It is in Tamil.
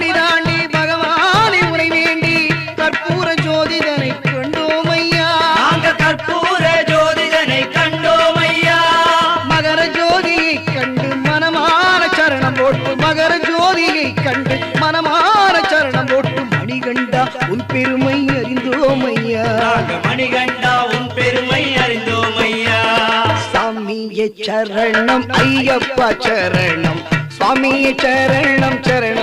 படி தாண்டி பகவானை உரை வேண்டி கற்பூர ஜோதிதனை கண்டோம் ஐயா. நாங்க கற்பூர ஜோதிதனை கண்டோம் ஐயா. மகர ஜோதியை கண்டு மனமான சரணம் போட்டு மகர ஜோதியை கண்டு மனமான சரணம் போட்டு மணிகண்டா உன் பெருமை அறிந்தோம் ஐயா. மணிகண்டா உன் பெருமை அறிந்தோம் ஐயா. சாமியே சரணம் ஐயப்பா சரணம் சுவாமியே சரணம் சரணம்